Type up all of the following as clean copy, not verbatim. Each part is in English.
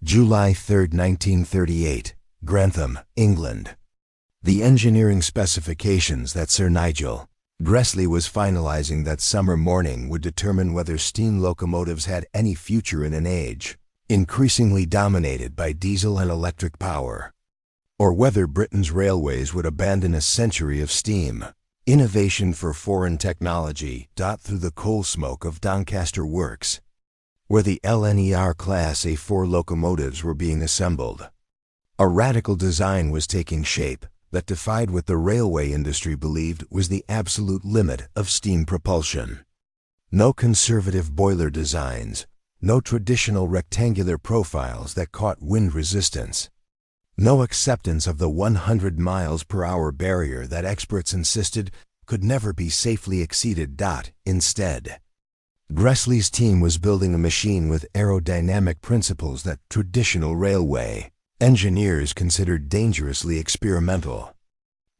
July 3, 1938, Grantham, England. The engineering specifications that Sir Nigel Gresley was finalizing that summer morning would determine whether steam locomotives had any future in an age increasingly dominated by diesel and electric power, or whether Britain's railways would abandon a century of steam innovation for foreign technology through the coal smoke of Doncaster Works, where the LNER Class A4 locomotives were being assembled. A radical design was taking shape that defied what the railway industry believed was the absolute limit of steam propulsion. No conservative boiler designs, no traditional rectangular profiles that caught wind resistance, no acceptance of the 100 miles per hour barrier that experts insisted could never be safely exceeded. Instead, Gresley's team was building a machine with aerodynamic principles that traditional railway engineers considered dangerously experimental.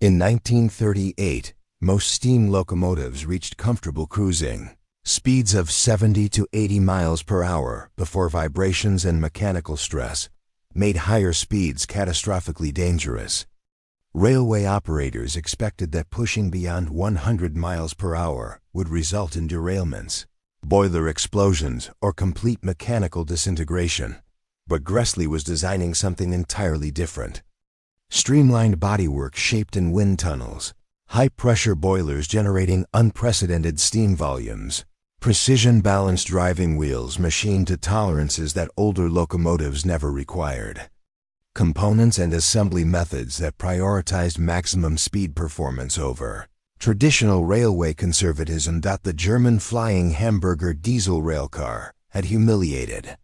In 1938, most steam locomotives reached comfortable cruising speeds of 70 to 80 miles per hour before vibrations and mechanical stress made higher speeds catastrophically dangerous. Railway operators expected that pushing beyond 100 miles per hour would result in derailments, boiler explosions, or complete mechanical disintegration. But Gresley was designing something entirely different. Streamlined bodywork shaped in wind tunnels, high-pressure boilers generating unprecedented steam volumes, precision-balanced driving wheels machined to tolerances that older locomotives never required, components and assembly methods that prioritized maximum speed performance over traditional railway conservatism. The German flying Hamburger diesel railcar had humiliated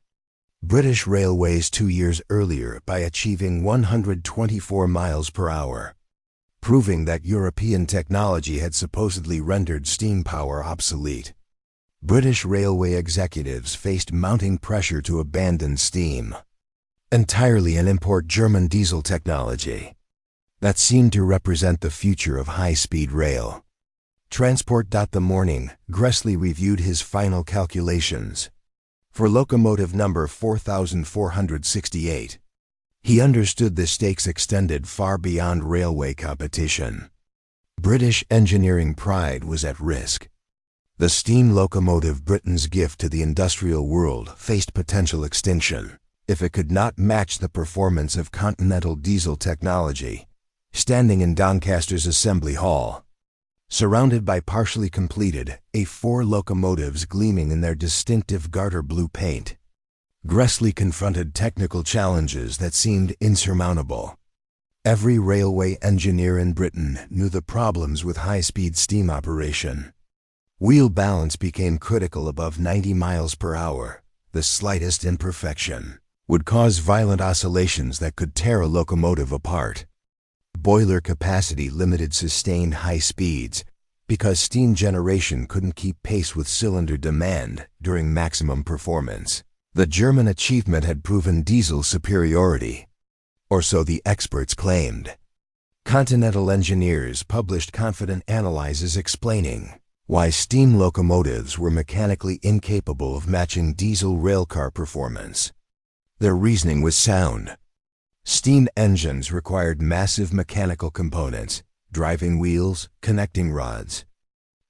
British Railways 2 years earlier by achieving 124 miles per hour, proving that European technology had supposedly rendered steam power obsolete. British railway executives faced mounting pressure to abandon steam entirely and import German diesel technology that seemed to represent the future of high-speed rail transport. The morning, Gresley reviewed his final calculations for locomotive number 4468. He understood the stakes extended far beyond railway competition. British engineering pride was at risk. The steam locomotive, Britain's gift to the industrial world, faced potential extinction if it could not match the performance of continental diesel technology. Standing in Doncaster's assembly hall, surrounded by partially completed A4 locomotives gleaming in their distinctive garter blue paint, Gresley confronted technical challenges that seemed insurmountable. Every railway engineer in Britain knew the problems with high-speed steam operation. Wheel balance became critical above 90 miles per hour. The slightest imperfection would cause violent oscillations that could tear a locomotive apart. Boiler capacity limited sustained high speeds because steam generation couldn't keep pace with cylinder demand during maximum performance. The German achievement had proven diesel superiority, or so the experts claimed. Continental engineers published confident analyses explaining why steam locomotives were mechanically incapable of matching diesel railcar performance. Their reasoning was sound. Steam engines required massive mechanical components, driving wheels, connecting rods,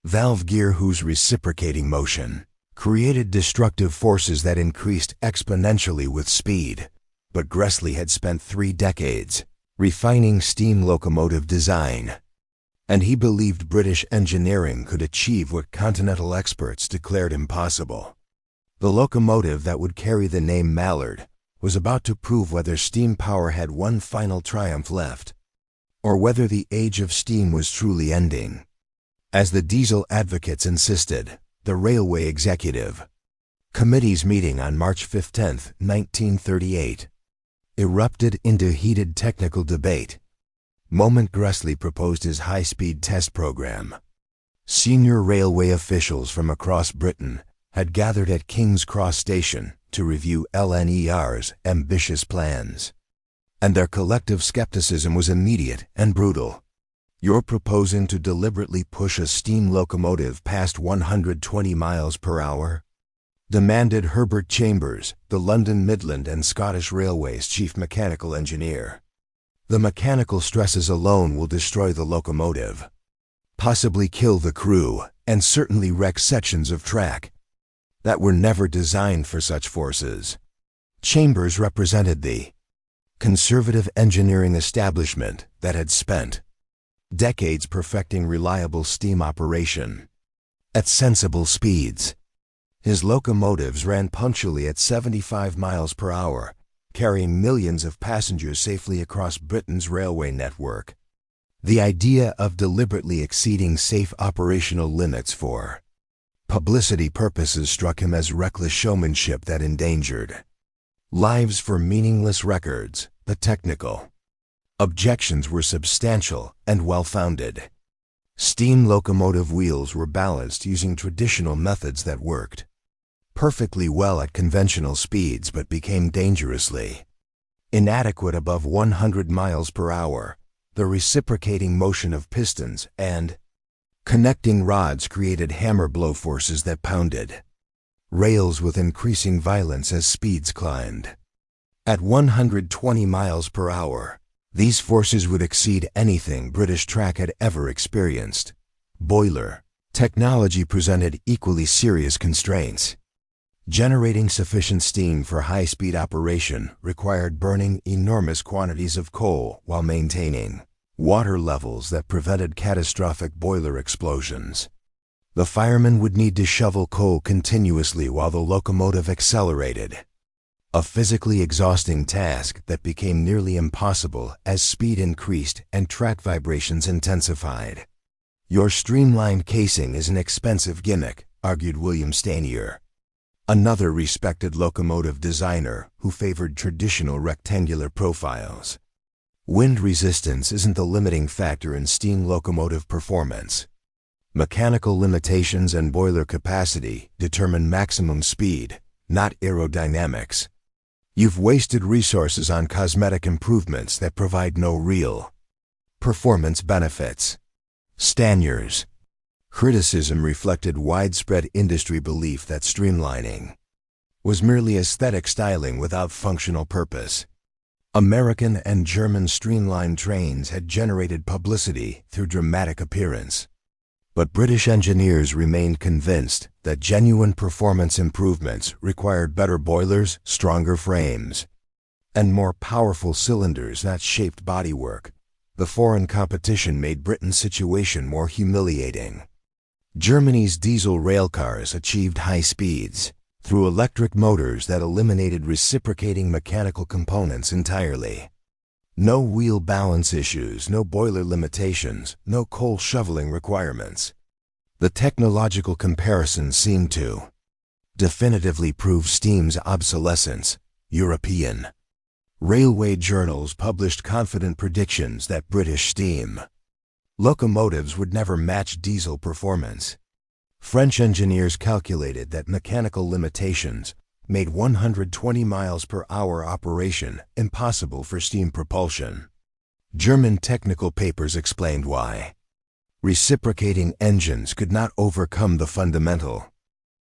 valve gear whose reciprocating motion created destructive forces that increased exponentially with speed. But Gresley had spent 3 decades refining steam locomotive design, and he believed British engineering could achieve what continental experts declared impossible. The locomotive that would carry the name Mallard was about to prove whether steam power had one final triumph left, or whether the age of steam was truly ending. As the diesel advocates insisted, the Railway Executive Committee's meeting on March 15, 1938, erupted into heated technical debate. Moment Gresley proposed his high-speed test program. Senior railway officials from across Britain had gathered at King's Cross Station to review LNER's ambitious plans, and their collective skepticism was immediate and brutal. "You're proposing to deliberately push a steam locomotive past 120 miles per hour? demanded Herbert Chambers, the London Midland and Scottish Railways chief mechanical engineer. The mechanical stresses alone will destroy the locomotive, possibly kill the crew, and certainly wreck sections of track that were never designed for such forces. Chambers represented the conservative engineering establishment that had spent decades perfecting reliable steam operation at sensible speeds. His locomotives ran punctually at 75 miles per hour, carrying millions of passengers safely across Britain's railway network. The idea of deliberately exceeding safe operational limits for publicity purposes struck him as reckless showmanship that endangered lives for meaningless records. The technical objections were substantial and well-founded. Steam locomotive wheels were balanced using traditional methods that worked perfectly well at conventional speeds but became dangerously inadequate above 100 miles per hour. The reciprocating motion of pistons and connecting rods created hammer blow forces that pounded rails with increasing violence as speeds climbed. At 120 miles per hour, these forces would exceed anything British track had ever experienced. Boiler technology presented equally serious constraints. Generating sufficient steam for high-speed operation required burning enormous quantities of coal while maintaining water levels that prevented catastrophic boiler explosions. The firemen would need to shovel coal continuously while the locomotive accelerated, a physically exhausting task that became nearly impossible as speed increased and track vibrations intensified. "Your streamlined casing is an expensive gimmick," argued William Stanier, another respected locomotive designer who favored traditional rectangular profiles. Wind resistance isn't the limiting factor in steam locomotive performance. Mechanical limitations and boiler capacity determine maximum speed, not aerodynamics. You've wasted resources on cosmetic improvements that provide no real performance benefits. Stanier's criticism reflected widespread industry belief that streamlining was merely aesthetic styling without functional purpose. American and German streamlined trains had generated publicity through dramatic appearance, but British engineers remained convinced that genuine performance improvements required better boilers, stronger frames, and more powerful cylinders that shaped bodywork. The foreign competition made Britain's situation more humiliating. Germany's diesel railcars achieved high speeds through electric motors that eliminated reciprocating mechanical components entirely. No wheel balance issues, no boiler limitations, no coal shoveling requirements. The technological comparison seemed to definitively prove steam's obsolescence. European railway journals published confident predictions that British steam locomotives would never match diesel performance. French engineers calculated that mechanical limitations made 120 miles per hour operation impossible for steam propulsion. German technical papers explained why reciprocating engines could not overcome the fundamental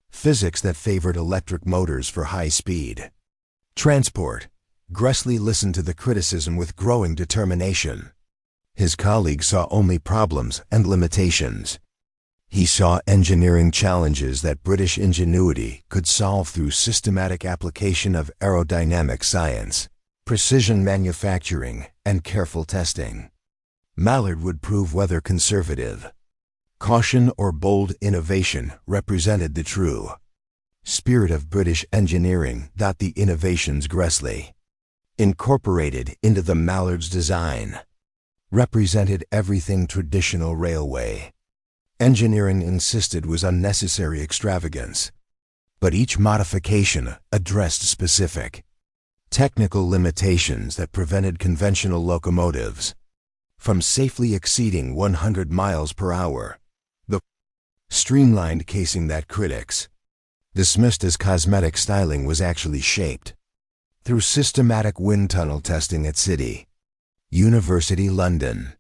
physics that favored electric motors for high speed transport. Gressley listened to the criticism with growing determination. His colleagues saw only problems and limitations. He saw engineering challenges that British ingenuity could solve through systematic application of aerodynamic science, precision manufacturing, and careful testing. Mallard would prove whether conservative caution or bold innovation represented the true spirit of British engineering. The innovations Gressley incorporated into the Mallard's design represented everything traditional railway engineering insisted was unnecessary extravagance, but each modification addressed specific technical limitations that prevented conventional locomotives from safely exceeding 100 miles per hour. The streamlined casing that critics dismissed as cosmetic styling was actually shaped through systematic wind tunnel testing at City University London.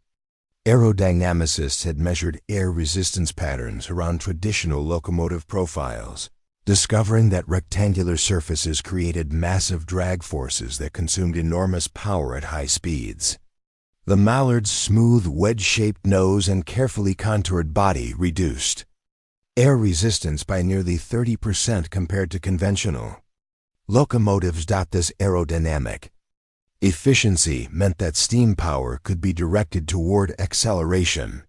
Aerodynamicists had measured air resistance patterns around traditional locomotive profiles. discovering that rectangular surfaces created massive drag forces that consumed enormous power at high speeds. The mallard's smooth, wedge-shaped nose and carefully contoured body reduced air resistance by nearly 30% compared to conventional locomotives. This aerodynamic efficiency meant that steam power could be directed toward acceleration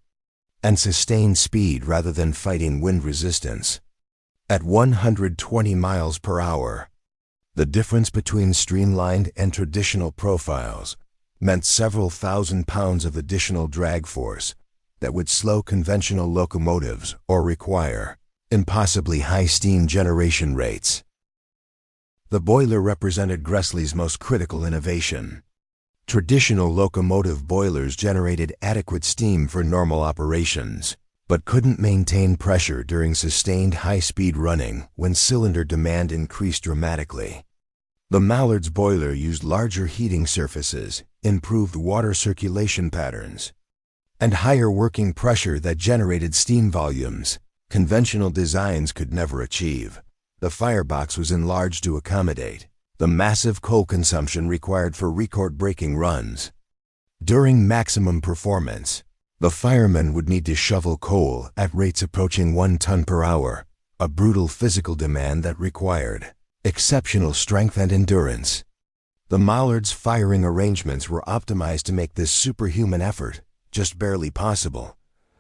and sustained speed rather than fighting wind resistance. At 120 miles per hour, the difference between streamlined and traditional profiles meant several thousand pounds of additional drag force that would slow conventional locomotives or require impossibly high steam generation rates. The boiler represented Gressley's most critical innovation. Traditional locomotive boilers generated adequate steam for normal operations, but couldn't maintain pressure during sustained high-speed running when cylinder demand increased dramatically. The mallard's boiler used larger heating surfaces, improved water circulation patterns, and higher working pressure that generated steam volumes conventional designs could never achieve. The firebox was enlarged to accommodate the massive coal consumption required for record-breaking runs. During maximum performance, the firemen would need to shovel coal at rates approaching 1 ton per hour, a brutal physical demand that required exceptional strength and endurance. The mallard's firing arrangements were optimized to make this superhuman effort just barely possible.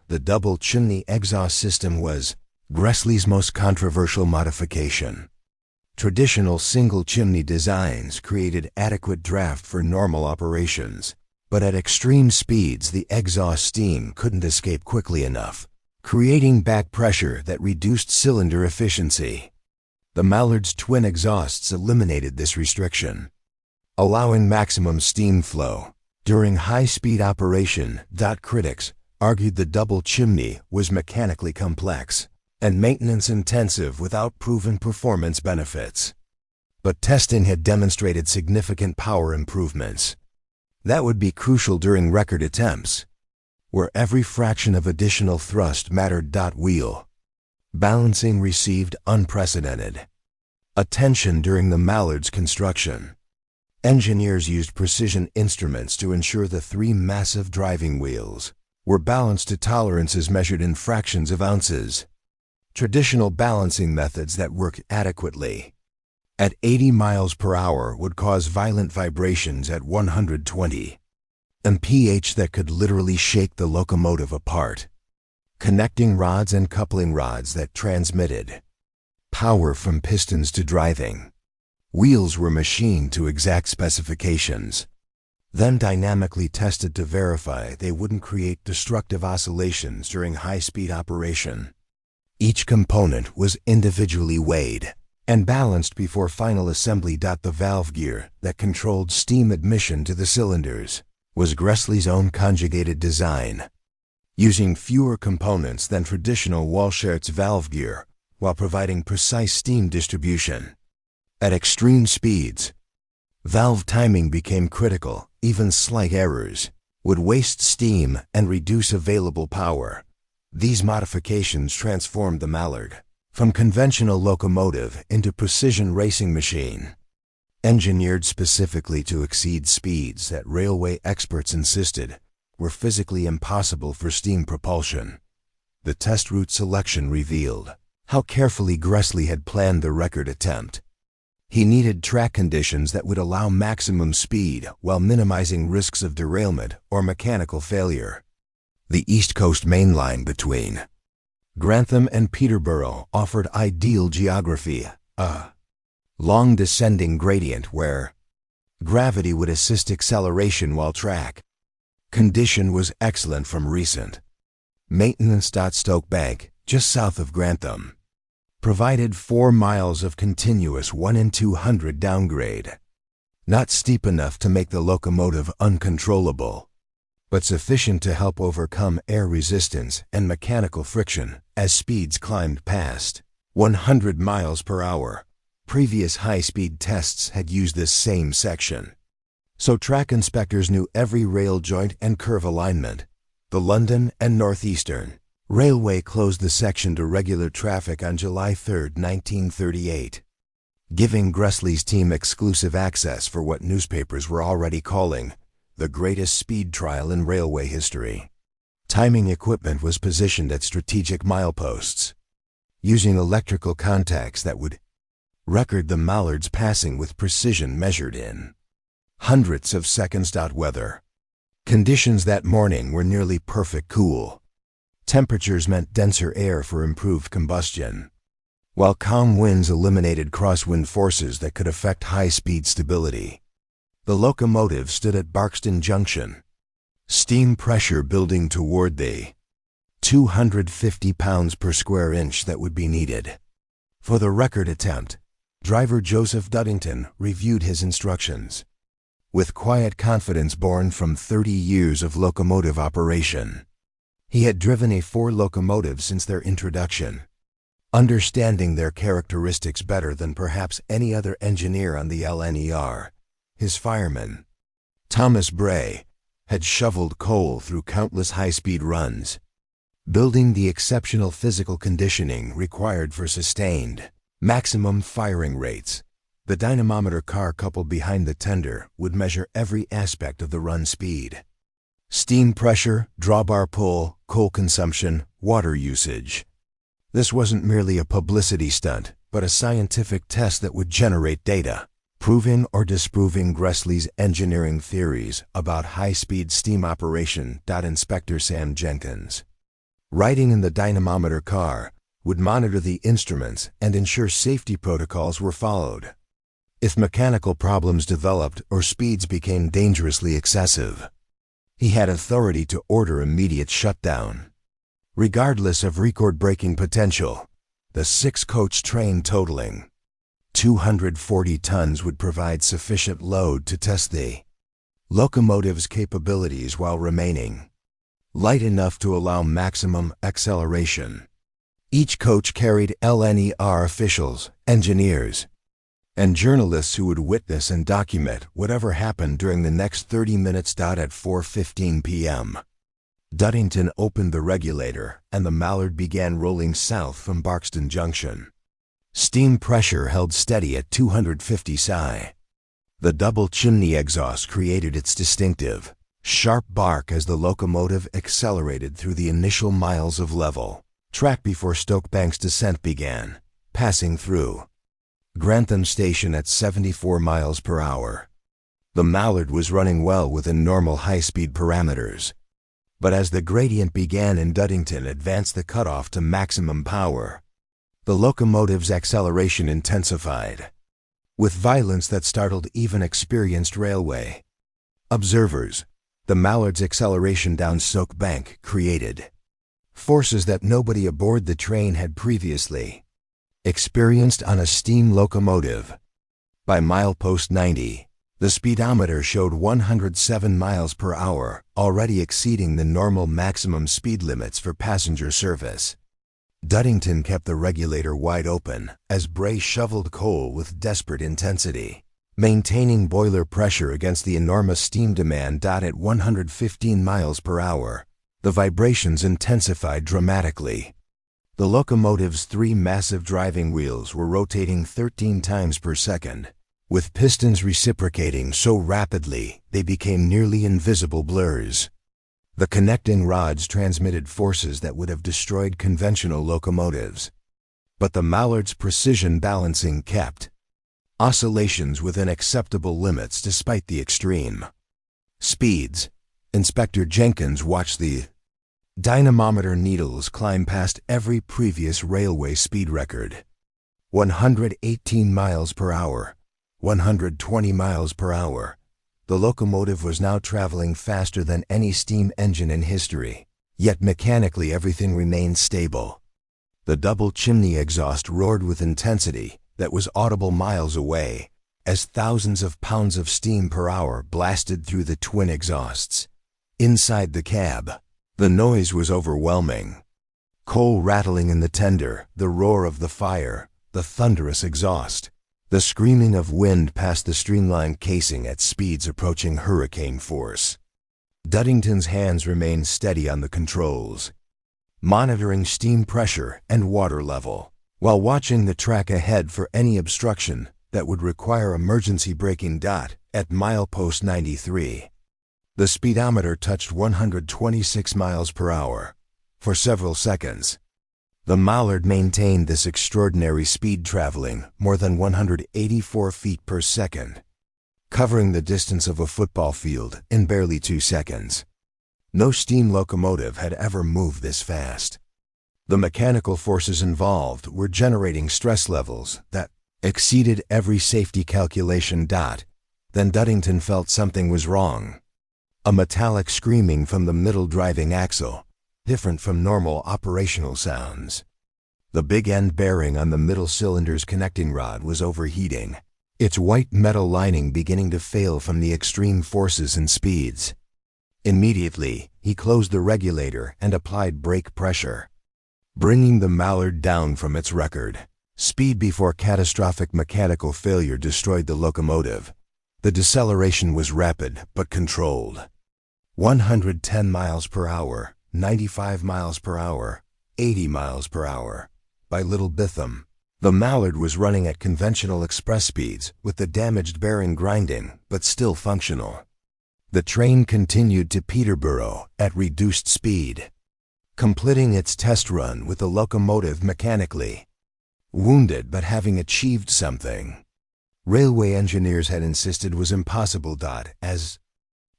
The double chimney exhaust system was Gressley's most controversial modification. Traditional single chimney designs created adequate draft for normal operations, but at extreme speeds the exhaust steam couldn't escape quickly enough, creating back pressure that reduced cylinder efficiency. The mallard's twin exhausts eliminated this restriction, allowing maximum steam flow during high-speed operation. Critics argued the double chimney was mechanically complex and maintenance-intensive without proven performance benefits. But testing had demonstrated significant power improvements that would be crucial during record attempts, where every fraction of additional thrust mattered. Wheel balancing received unprecedented attention during the mallard's construction. Engineers used precision instruments to ensure the 3 massive driving wheels were balanced to tolerances measured in fractions of ounces. Traditional balancing methods that worked adequately at 80 miles per hour would cause violent vibrations at 120 mph that could literally shake the locomotive apart. Connecting rods and coupling rods that transmitted power from pistons to driving wheels were machined to exact specifications, then dynamically tested to verify they wouldn't create destructive oscillations during high-speed operation. Each component was individually weighed and balanced before final assembly. The valve gear that controlled steam admission to the cylinders was Gressley's own conjugated design, using fewer components than traditional Walschaerts valve gear while providing precise steam distribution. At extreme speeds, valve timing became critical. Even slight errors would waste steam and reduce available power. These modifications transformed the Mallard from conventional locomotive into precision racing machine, engineered specifically to exceed speeds that railway experts insisted were physically impossible for steam propulsion. The test route selection revealed how carefully Gressley had planned the record attempt. He needed track conditions that would allow maximum speed while minimizing risks of derailment or mechanical failure. The East Coast Main Line between Grantham and Peterborough offered ideal geography, a long descending gradient where gravity would assist acceleration while track condition was excellent from recent maintenance. Stoke Bank, just south of Grantham, provided 4 miles of continuous 1 in 200 downgrade, not steep enough to make the locomotive uncontrollable, but sufficient to help overcome air resistance and mechanical friction as speeds climbed past 100 miles per hour. Previous high-speed tests had used this same section, so track inspectors knew every rail joint and curve alignment. The London and Northeastern Railway closed the section to regular traffic on July 3, 1938, giving Gressley's team exclusive access for what newspapers were already calling the greatest speed trial in railway history. Timing equipment was positioned at strategic mileposts, using electrical contacts that would record the mallards passing with precision measured in hundredths of seconds. Weather conditions that morning were nearly perfect cool. Temperatures meant denser air for improved combustion, while calm winds eliminated crosswind forces that could affect high-speed stability. The locomotive stood at Barkston Junction, steam pressure building toward the 250 pounds per square inch that would be needed. For the record attempt, driver Joseph Duddington reviewed his instructions with quiet confidence born from 30 years of locomotive operation. He had driven A4 locomotives since their introduction, understanding their characteristics better than perhaps any other engineer on the LNER. His fireman, Thomas Bray, had shoveled coal through countless high-speed runs, building the exceptional physical conditioning required for sustained, maximum firing rates. The dynamometer car coupled behind the tender would measure every aspect of the run speed: steam pressure, drawbar pull, coal consumption, water usage. This wasn't merely a publicity stunt, but a scientific test that would generate data, proving or disproving Gressley's engineering theories about high-speed steam operation. Inspector Sam Jenkins, riding in the dynamometer car, would monitor the instruments and ensure safety protocols were followed. If mechanical problems developed or speeds became dangerously excessive, he had authority to order immediate shutdown. Regardless of record-breaking potential, the 6-coach train totaling 240 tons would provide sufficient load to test the locomotive's capabilities while remaining light enough to allow maximum acceleration. Each coach carried LNER officials, engineers, and journalists who would witness and document whatever happened during the next 30 minutes. At 4:15 p.m., Duddington opened the regulator and the mallard began rolling south from Barkston Junction. Steam pressure held steady at 250 psi. The double chimney exhaust created its distinctive, sharp bark as the locomotive accelerated through the initial miles of level track before Stoke Bank's descent began, passing through Grantham Station at 74 miles per hour. The mallard was running well within normal high-speed parameters, but as the gradient began and Duddington advanced the cutoff to maximum power, the locomotive's acceleration intensified, with violence that startled even experienced railway observers. The mallard's acceleration down Stoke Bank created forces that nobody aboard the train had previously experienced on a steam locomotive. By milepost 90, the speedometer showed 107 miles per hour, already exceeding the normal maximum speed limits for passenger service. Duddington kept the regulator wide open as Bray shoveled coal with desperate intensity, maintaining boiler pressure against the enormous steam demand. At 115 miles per hour, the vibrations intensified dramatically. The locomotive's 3 massive driving wheels were rotating 13 times per second, with pistons reciprocating so rapidly they became nearly invisible blurs. The connecting rods transmitted forces that would have destroyed conventional locomotives, but the mallard's precision balancing kept oscillations within acceptable limits despite the extreme speeds. Inspector Jenkins watched the dynamometer needles climb past every previous railway speed record: 118 miles per hour, 120 miles per hour. The locomotive was now traveling faster than any steam engine in history, yet mechanically everything remained stable. The double chimney exhaust roared with intensity that was audible miles away as thousands of pounds of steam per hour blasted through the twin exhausts. Inside the cab, the noise was overwhelming. Coal rattling in the tender, the roar of the fire, the thunderous exhaust, the screaming of wind past the streamlined casing at speeds approaching hurricane force. Duddington's hands remained steady on the controls. monitoring steam pressure and water level, while watching the track ahead for any obstruction that would require emergency braking. At milepost 93, the speedometer touched 126 miles per hour. For several seconds, the Mallard maintained this extraordinary speed, traveling more than 184 feet per second, covering the distance of a football field in barely 2 seconds. No steam locomotive had ever moved this fast. The mechanical forces involved were generating stress levels that exceeded every safety calculation. Then Duddington felt something was wrong. A metallic screaming from the middle driving axle, different from normal operational sounds. The big end bearing on the middle cylinder's connecting rod was overheating, its white metal lining beginning to fail from the extreme forces and speeds. Immediately, he closed the regulator and applied brake pressure, bringing the Mallard down from its record speed before catastrophic mechanical failure destroyed the locomotive. The deceleration was rapid but controlled. 110 miles per hour, 95 miles per hour, 80 miles per hour. By Little Bitham, the Mallard was running at conventional express speeds, with the damaged bearing grinding, but still functional. The train continued to Peterborough at reduced speed, completing its test run with the locomotive mechanically wounded but having achieved something railway engineers had insisted was impossible. As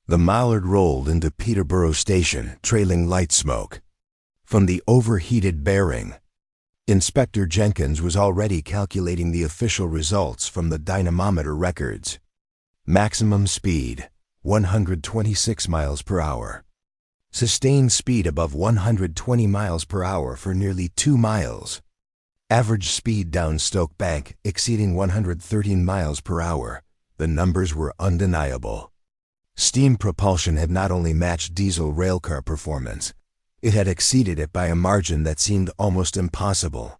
the Mallard rolled into Peterborough station, trailing light smoke from the overheated bearing, Inspector Jenkins was already calculating the official results from the dynamometer records. Maximum speed, 126 miles per hour. Sustained speed above 120 miles per hour for nearly 2 miles. Average speed down Stoke Bank exceeding 113 miles per hour. The numbers were undeniable. Steam propulsion had not only matched diesel railcar performance, it had exceeded it by a margin that seemed almost impossible.